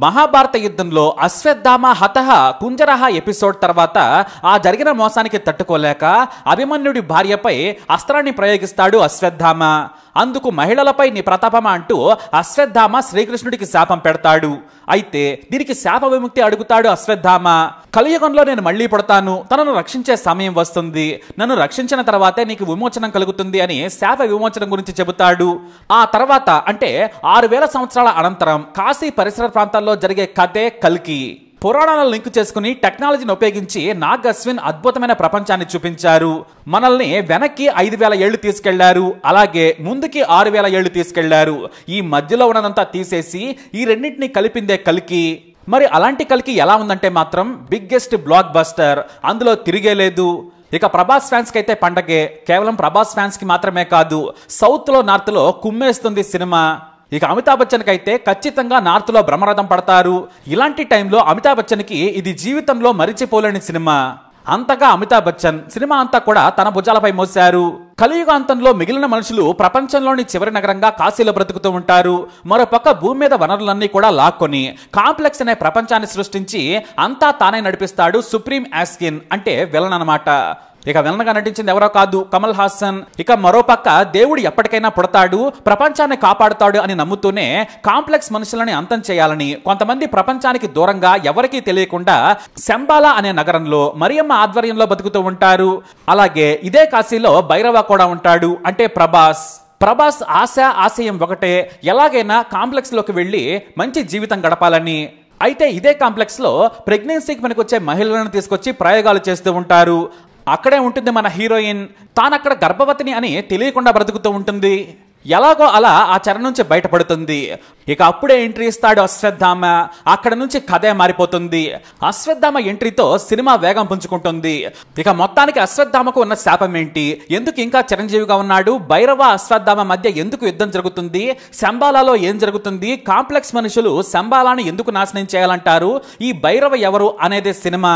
మహాభారత యుద్ధంలో అశ్వత్థామ హతః కుంజరః ఎపిసోడ్ తర్వాత ఆ జరిగిన మోసానికి తట్టుకోలేక అభిమన్యుడి భార్యపై అస్త్రాన్ని ప్రయోగిస్తాడు అశ్వత్థామ. అందుకు మహిళలపై నీ ప్రతాపమా అంటూ అశ్వత్థామ శ్రీకృష్ణుడికి శాపం పెడతాడు. అయితే దీనికి శాప విముక్తి అడుగుతాడు అశ్వత్థామ. కలియుగంలో నేను మళ్లీ పుడతాను, తనను రక్షించే సమయం వస్తుంది, నన్ను రక్షించిన తర్వాతే నీకు విమోచనం కలుగుతుంది అని శాప విమోచనం గురించి చెబుతాడు. ఆ తర్వాత అంటే 6000 సంవత్సరాల అనంతరం కాశీ పరిసర ప్రాంతాల్లో జరిగే కథే కల్కి. పురాణాలను లింక్ చేసుకుని టెక్నాలజీని ఉపయోగించి నాగ్ అశ్విన్ అద్భుతమైన ప్రపంచాన్ని చూపించారు. మనల్ని వెనక్కి 5000 ఏళ్లు తీసుకెళ్లారు, అలాగే ముందుకి 6000 ఏళ్లు తీసుకెళ్లారు. ఈ మధ్యలో ఉన్నదంతా తీసేసి ఈ రెండింటిని కలిపిందే కల్కి. మరి అలాంటి కల్కి ఎలా ఉందంటే మాత్రం బిగ్గెస్ట్ బ్లాక్ బస్టర్, అందులో తిరిగే లేదు. ఇక ప్రభాస్ ఫ్యాన్స్ కి అయితే పండగే. కేవలం ప్రభాస్ ఫ్యాన్స్ కి మాత్రమే కాదు, సౌత్ లో నార్త్ లో కుమ్మేస్తుంది సినిమా. ఇక అమితాబ్ బచ్చన్ కి అయితే ఖచ్చితంగా నార్త్ లో బ్రహ్మరథం పడతారు. ఇలాంటి టైంలో అమితాబ్ బచ్చన్ కి ఇది జీవితంలో మరిచిపోలేని సినిమా. అంతగా అమితాబ్ బచ్చన్ సినిమా అంతా కూడా తన భుజాలపై మోశారు. కలియుగాంతంలో మిగిలిన మనుషులు ప్రపంచంలోని చివరి నగరంగా కాశీలో బ్రతుకుతూ ఉంటారు. మరోపక్క భూమి మీద వనరులన్నీ కూడా లాక్కొని కాంప్లెక్స్ అనే ప్రపంచాన్ని సృష్టించి అంతా తానే నడిపిస్తాడు సుప్రీం యాస్కిన్, అంటే విలన్ అన్నమాట. ఇక విలన్గా నటించింది ఎవరో కాదు, కమల్ హాసన్. ఇక మరోపక్క దేవుడు ఎప్పటికైనా పుడతాడు, ప్రపంచాన్ని కాపాడుతాడు అని నమ్ముతూనే కాంప్లెక్స్ మనుషులని అంతం చేయాలని కొంతమంది ప్రపంచానికి దూరంగా ఎవరికీ తెలియకుండా శంబాలా అనే నగరంలో మరియమ్మ ఆధ్వర్యంలో బతుకుతూ ఉంటారు. అలాగే ఇదే కాశీలో భైరవ కూడా ఉంటాడు, అంటే ప్రభాస్ ఆశయం ఒకటే, ఎలాగైనా కాంప్లెక్స్ లోకి వెళ్లి మంచి జీవితం గడపాలని. అయితే ఇదే కాంప్లెక్స్ లో ప్రెగ్నెన్సీకి పనికొచ్చే మహిళలను తీసుకొచ్చి ప్రయోగాలు చేస్తూ ఉంటారు. అక్కడే ఉంటుంది మన హీరోయిన్. తానక్కడ గర్భవతిని అని తెలియకుండా బ్రతుకుతూ ఉంటుంది. ఎలాగో అలా ఆ చెర నుంచి బయటపడుతుంది. ఇక అప్పుడే ఎంట్రీ ఇస్తాడు అశ్వత్థామ. అక్కడ నుంచి కథే మారిపోతుంది. అశ్వత్థామ ఎంట్రీతో సినిమా వేగం పుంజుకుంటుంది. ఇక మొత్తానికి అశ్వత్థామకు ఉన్న శాపం ఏంటి, ఎందుకు ఇంకా చిరంజీవిగా ఉన్నాడు, భైరవ అశ్వత్థామ మధ్య ఎందుకు యుద్ధం జరుగుతుంది, శంబాలాలో ఏం జరుగుతుంది, కాంప్లెక్స్ మనుషులు శంబాలాని ఎందుకు నాశనం చేయాలంటారు, ఈ భైరవ ఎవరు అనేదే సినిమా.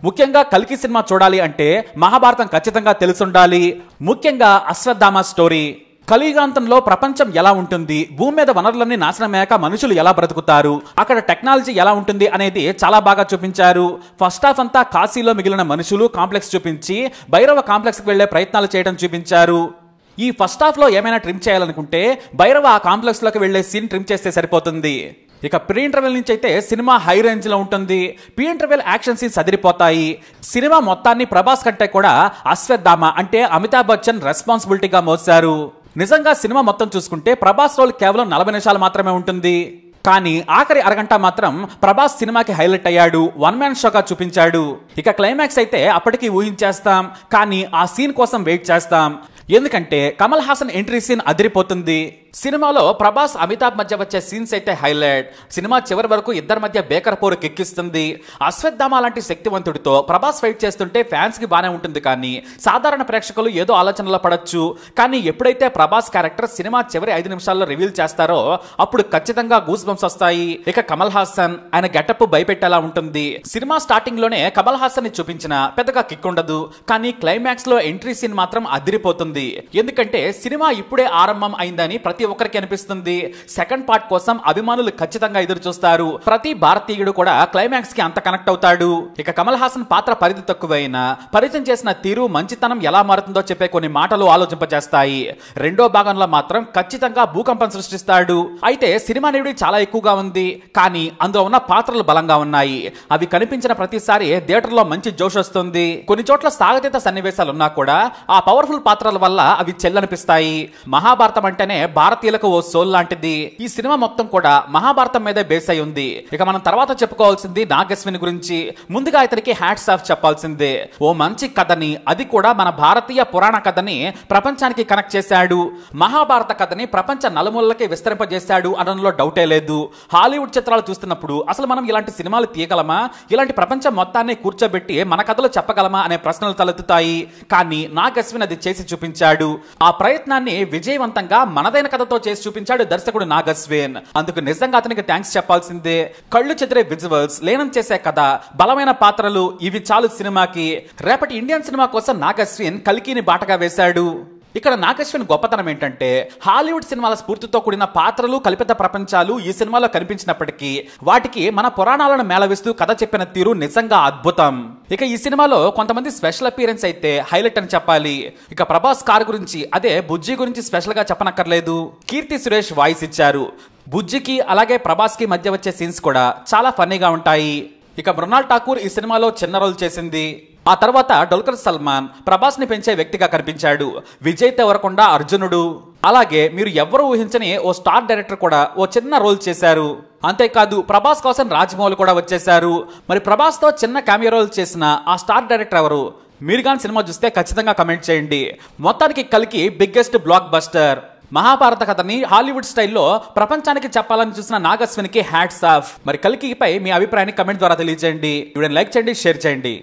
ముఖ్యంగా కల్కి సినిమా చూడాలి అంటే మహాభారతం ఖచ్చితంగా తెలుసుండాలి. ముఖ్యంగా అశ్వత్థామ స్టోరీ. కలియుగాంతంలో ప్రపంచం ఎలా ఉంటుంది, భూమి మీద వనరులన్నీ నాశనమయ్యాక మనుషులు ఎలా బ్రతుకుతారు, అక్కడ టెక్నాలజీ ఎలా ఉంటుంది అనేది చాలా బాగా చూపించారు. ఫస్ట్ హాఫ్ అంతా కాశీలో మిగిలిన మనుషులు కాంప్లెక్స్ చూపించి భైరవ కాంప్లెక్స్ కి వెళ్లే ప్రయత్నాలు చేయడం చూపించారు. ఈ ఫస్ట్ హాఫ్ లో ఏమైనా ట్రిమ్ చేయాలనుకుంటే భైరవ ఆ కాంప్లెక్స్ లోకి వెళ్లే సీన్ ట్రిమ్ చేస్తే సరిపోతుంది. ఇక ప్రీ ఇంటర్వెల్ నుంచి అయితే సినిమా హై రేంజ్ లో ఉంటుంది. ప్రీ ఇంటర్వెల్ యాక్షన్ సీన్స్ అదిరిపోతాయి. సినిమా మొత్తాన్ని ప్రభాస్ కంటే కూడా అశ్వత్థామ అంటే అమితాబ్ బచ్చన్ రెస్పాన్సిబిలిటీగా మోసారు. నిజంగా సినిమా మొత్తం చూసుకుంటే ప్రభాస్ రోల్ కేవలం 40 నిమిషాలు మాత్రమే ఉంటుంది. కానీ ఆఖరి అరగంట మాత్రం ప్రభాస్ సినిమాకి హైలైట్ అయ్యాడు, వన్ మ్యాన్ షోగా చూపించాడు. ఇక క్లైమాక్స్ అయితే అప్పటికి ఊహించేస్తాం, కానీ ఆ సీన్ కోసం వెయిట్ చేస్తాం. ఎందుకంటే కమల్ హాసన్ ఎంట్రీ సీన్ అదిరిపోతుంది. సినిమాలో ప్రభాస్ అమితాబ్ మధ్య వచ్చే సీన్స్ అయితే హైలైట్. సినిమా చివరి వరకు ఇద్దరి మధ్య బేకర్ పోరు కెక్కిస్తుంది. అశ్వత్థామ లాంటి శక్తివంతుడితో ప్రభాస్ ఫైట్ చేస్తుంటే ఫ్యాన్స్ కి బానే ఉంటుంది, కానీ సాధారణ ప్రేక్షకులు ఏదో ఆలోచనలో పడొచ్చు. కానీ ఎప్పుడైతే ప్రభాస్ క్యారెక్టర్ సినిమా చివరి 5 నిమిషాల్లో రివీల్ చేస్తారో అప్పుడు ఖచ్చితంగా గూస్ బంప్స్ వస్తాయి. ఇక కమల్ హాసన్ ఆయన గెటప్ భయపెట్టేలా ఉంటుంది. సినిమా స్టార్టింగ్ లోనే కమల్ హాసన్ ని చూపించిన పెద్దగా కిక్ ఉండదు, కానీ క్లైమాక్స్ లో ఎంట్రీ సీన్ మాత్రం అదిరిపోతుంది. ఎందుకంటే సినిమా ఇప్పుడే ఆరంభం అయిందని ప్రతి ఒక్కరికి అనిపిస్తుంది. సెకండ్ పార్ట్ కోసం అభిమానులు ఖచ్చితంగా ఎదురు చూస్తారు. ప్రతి భారతీయుడు కూడా క్లైమాక్స్ కి అంత కనెక్ట్ అవుతాడు. ఇక కమల్ హాసన్ పాత్ర పరిధి తక్కువైనా పరిచయం చేసిన తీరు మంచితనం ఎలా మారుతుందో చెప్పే కొన్ని మాటలు ఆలోచింపజేస్తాయి. రెండో భాగంలో మాత్రం ఖచ్చితంగా భూకంపం సృష్టిస్తాడు. అయితే సినిమా నిడివి చాలా ఎక్కువగా ఉంది, కానీ అందులో ఉన్న పాత్రలు బలంగా ఉన్నాయి. అవి కనిపించిన ప్రతిసారి థియేటర్ లో మంచి జోష్ వస్తుంది. కొన్ని చోట్ల సాగతీత సన్నివేశాలు ఉన్నా కూడా ఆ పవర్ఫుల్ పాత్రల వల్ల అవి చెల్లనిపిస్తాయి. మహాభారతం అంటేనే భారతీయులకు ఓ సోల్ లాంటిది. ఈ సినిమా మొత్తం కూడా మహాభారతం మీదే బేస్ అయి ఉంది. ఇక మనం తర్వాత చెప్పుకోవాల్సింది నాగ్ అశ్విన్ గురించి. ముందుగా ఇతనికి హ్యాట్స్ ఆఫ్ చెప్పాల్సిందే. ఓ మంచి కథని, అది కూడా మన భారతీయ పురాణ కథని ప్రపంచానికి కనెక్ట్ చేశాడు. మహాభారత కథని ప్రపంచ నలుమూలలకి విస్తరింపజేశాడు అనడంలో డౌటే లేదు. హాలీవుడ్ చిత్రాలు చూస్తున్నప్పుడు అసలు మనం ఇలాంటి సినిమాలు తీయగలమా, ఇలాంటి ప్రపంచం మొత్తాన్ని కూర్చోబెట్టి మన కథలు చెప్పగలమా అనే ప్రశ్నలు తలెత్తుతాయి. కానీ నాగ్ అశ్విన్ అది చేసి చూపించాడు. ఆ ప్రయత్నాన్ని విజయవంతంగా మనదైన కథతో చేసి చూపించాడు దర్శకుడు నాగ్ అశ్విన్. అందుకు నిజంగా అతనికి థ్యాంక్స్ చెప్పాల్సిందే. కళ్ళు చెదిరే విజువల్స్, లీనం చేసే కథ, బలమైన పాత్రలు, ఇవి చాలు సినిమాకి. రేపటి ఇండియన్ సినిమా కోసం నాగ్ అశ్విన్ కల్కిని బాటగా వేశాడు. ఇక్కడ నాగశ్విన్ గొప్పతనం ఏంటంటే హాలీవుడ్ సినిమాల స్ఫూర్తితో కూడిన పాత్రలు కల్పిత ప్రపంచాలు ఈ సినిమాలో కనిపించినప్పటికీ వాటికి మన పురాణాలను మేళవిస్తూ కథ చెప్పిన తీరు నిజంగా అద్భుతం. ఇక ఈ సినిమాలో కొంతమంది స్పెషల్ అపీరెన్స్ అయితే హైలైట్ అని చెప్పాలి. ఇక ప్రభాస్ కార్ గురించి అదే బుజ్జి గురించి స్పెషల్ గా చెప్పనక్కర్లేదు. కీర్తి సురేష్ వాయిస్ ఇచ్చారు. బుజ్జికి అలాగే ప్రభాస్ కి మధ్య వచ్చే సీన్స్ కూడా చాలా ఫన్నీగా ఉంటాయి. ఇక మృణాల్ ఠాకూర్ ఈ సినిమాలో చిన్న రోల్ చేసింది. ఆ తర్వాత డుల్కర్ సల్మాన్ ప్రభాస్ ని పెంచే వ్యక్తిగా కనిపించాడు. విజయ్ దేవరకొండ అర్జునుడు, అలాగే మీరు ఎవరు ఊహించని ఓ స్టార్ డైరెక్టర్ కూడా ఓ చిన్న రోల్ చేశారు. అంతేకాదు ప్రభాస్ కోసం రాజమౌళి కూడా వచ్చేశారు. మరి ప్రభాస్ తో చిన్న కామియో రోల్ చేసిన ఆ స్టార్ డైరెక్టర్ ఎవరు? మీరు కానీ సినిమా చూస్తే ఖచ్చితంగా కమెంట్ చేయండి. మొత్తానికి కల్కి బిగ్గెస్ట్ బ్లాక్ బస్టర్. మహాభారత కథని హాలీవుడ్ స్టైల్లో ప్రపంచానికి చెప్పాలని చూసిన నాగశ్వినికి హ్యాట్స్ ఆఫ్. మరి కల్కిపై మీ అభిప్రాయాన్ని కమెంట్ ద్వారా తెలియజేయండి. వీడియోని లైక్ చేయండి, షేర్ చేయండి.